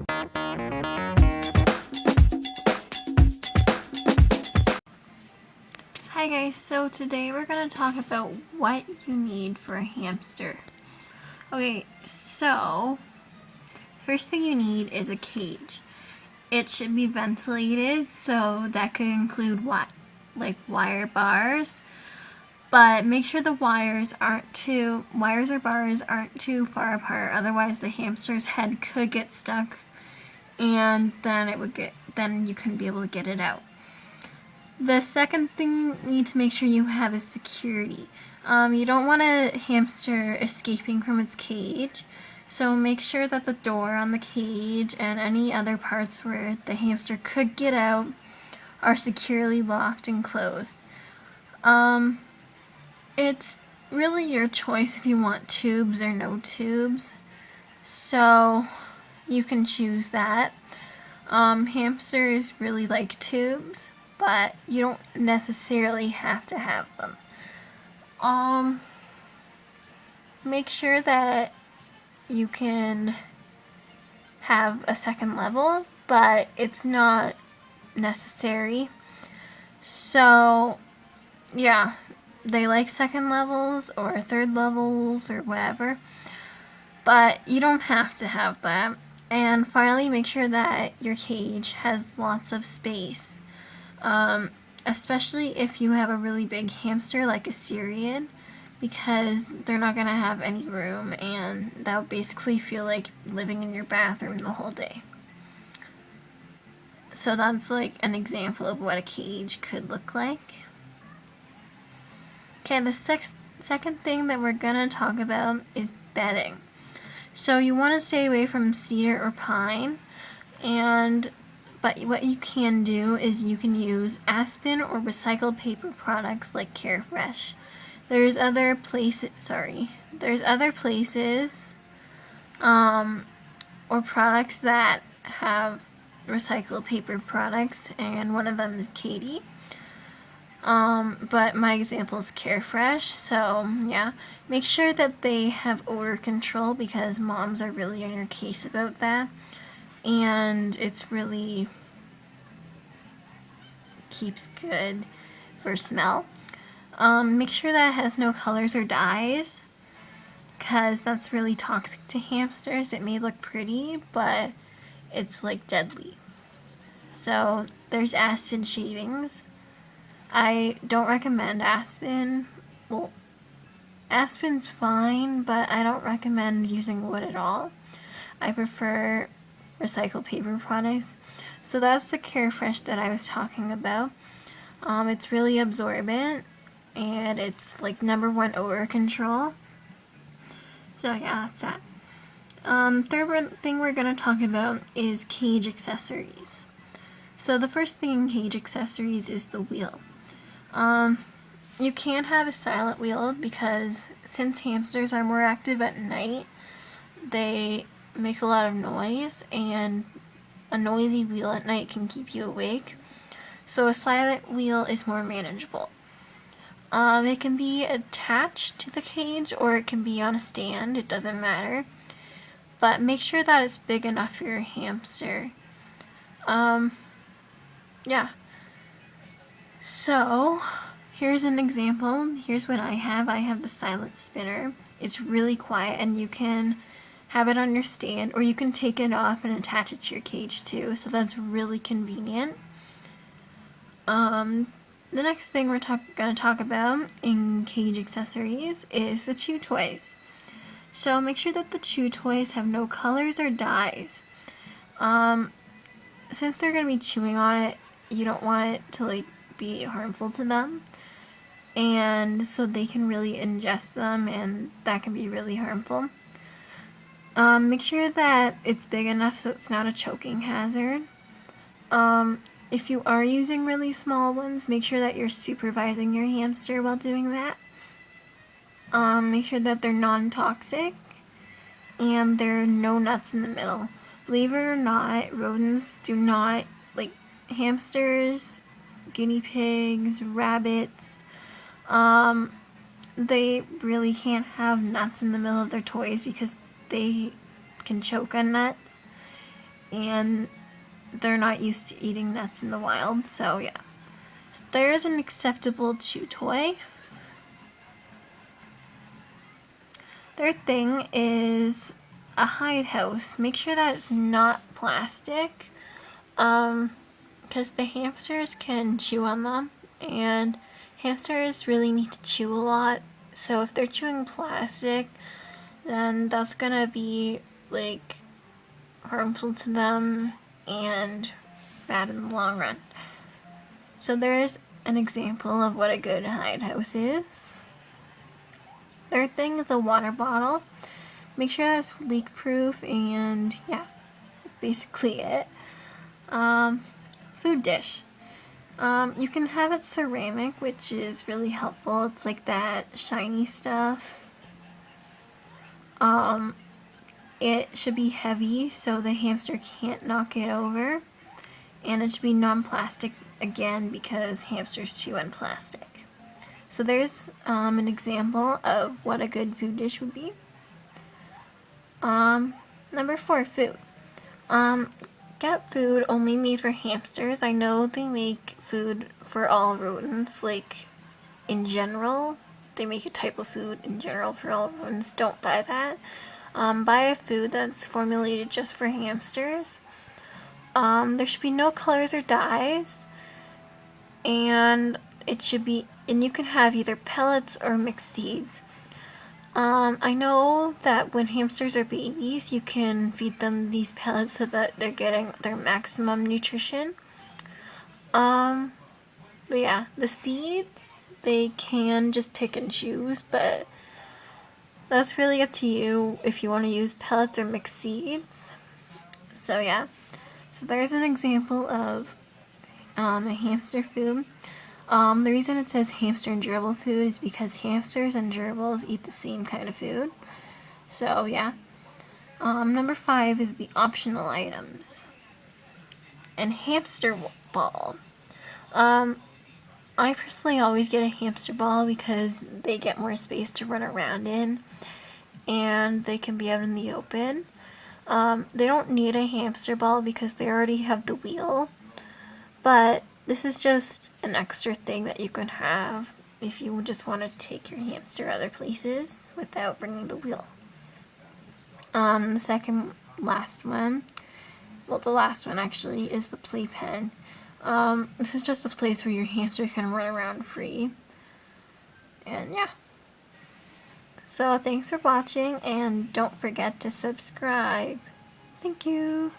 Hi guys, so today we're going to talk about what you need for a hamster. Okay, so first thing you need is a cage. It should be ventilated, so that could include what? Like wire bars. But make sure the wires or bars aren't too far apart, otherwise the hamster's head could get stuck and then you couldn't be able to get it out. The second thing you need to make sure you have is security. You don't want a hamster escaping from its cage, so make sure that the door on the cage and any other parts where the hamster could get out are securely locked and closed. It's really your choice if you want tubes or no tubes, so you can choose that. Hamsters really like tubes, but you don't necessarily have to have them. Make sure that you can have a second level, but it's not necessary. So, yeah, they like second levels or third levels or whatever, but you don't have to have that. And finally, make sure that your cage has lots of space. Especially if you have a really big hamster like a Syrian, because they're not going to have any room and that would basically feel like living in your bathroom the whole day. So that's like an example of what a cage could look like. Okay, the second thing that we're going to talk about is bedding. So you want to stay away from cedar or pine, but what you can do is you can use aspen or recycled paper products like Carefresh. There's other places or products that have recycled paper products, and one of them is Katie. But my example is Carefresh, so yeah, make sure that they have odor control because moms are really on your case about that. And it's really keeps good for smell. Make sure that it has no colors or dyes, because that's really toxic to hamsters. It may look pretty, but it's like deadly. So there's aspen shavings. I don't recommend aspen. Well, aspen's fine, but I don't recommend using wood at all. I prefer recycled paper products. So that's the Carefresh that I was talking about. It's really absorbent and it's like #1 odor control. So yeah, that's that. Third thing we're going to talk about is cage accessories. So the first thing in cage accessories is the wheel. You can't have a silent wheel because since hamsters are more active at night, they make a lot of noise, and a noisy wheel at night can keep you awake. So a silent wheel is more manageable. It can be attached to the cage or it can be on a stand, it doesn't matter. But make sure that it's big enough for your hamster. Yeah. So, here's an example. Here's what I have. I have the silent spinner. It's really quiet and you can have it on your stand, or you can take it off and attach it to your cage too, so that's really convenient. The next thing we're going to talk about in cage accessories is the chew toys. So make sure that the chew toys have no colors or dyes. Since they're going to be chewing on it, you don't want it to like be harmful to them, and so they can really ingest them and that can be really harmful. Make sure that it's big enough so it's not a choking hazard. If you are using really small ones, make sure that you're supervising your hamster while doing that. Make sure that they're non-toxic and there are no nuts in the middle. Believe it or not, rodents do not, like hamsters, guinea pigs, rabbits, they really can't have nuts in the middle of their toys because they can choke on nuts. and they're not used to eating nuts in the wild, so yeah. So there's an acceptable chew toy. Third thing is a hide house. Make sure that it's not plastic, because the hamsters can chew on them, and hamsters really need to chew a lot. So if they're chewing plastic, then that's gonna be like harmful to them and bad in the long run. So there's an example of what a good hide house is. Third thing is a water bottle. Make sure that's leak proof, and yeah, that's basically it. Food dish. You can have it ceramic, which is really helpful. It's like that shiny stuff. It should be heavy so the hamster can't knock it over. And it should be non-plastic again because hamsters chew on plastic. So there's an example of what a good food dish would be. Number 4, food. Get food only made for hamsters. I know they make food for all rodents, like in general. They make a type of food in general for all rodents. Don't buy that. Buy a food that's formulated just for hamsters. There should be no colors or dyes, and you can have either pellets or mixed seeds. I know that when hamsters are babies, you can feed them these pellets so that they're getting their maximum nutrition. But yeah, the seeds, they can just pick and choose, but that's really up to you if you want to use pellets or mixed seeds. So yeah, so there's an example of a hamster food. The reason it says hamster and gerbil food is because hamsters and gerbils eat the same kind of food. So yeah. Number 5 is the optional items. And hamster ball. I personally always get a hamster ball because they get more space to run around in, and they can be out in the open. They don't need a hamster ball because they already have the wheel, but this is just an extra thing that you can have if you just want to take your hamster other places without bringing the wheel. The second last one, well, the last one actually, is the playpen. This is just a place where your hamster can run around free. And yeah. So thanks for watching, and don't forget to subscribe. Thank you.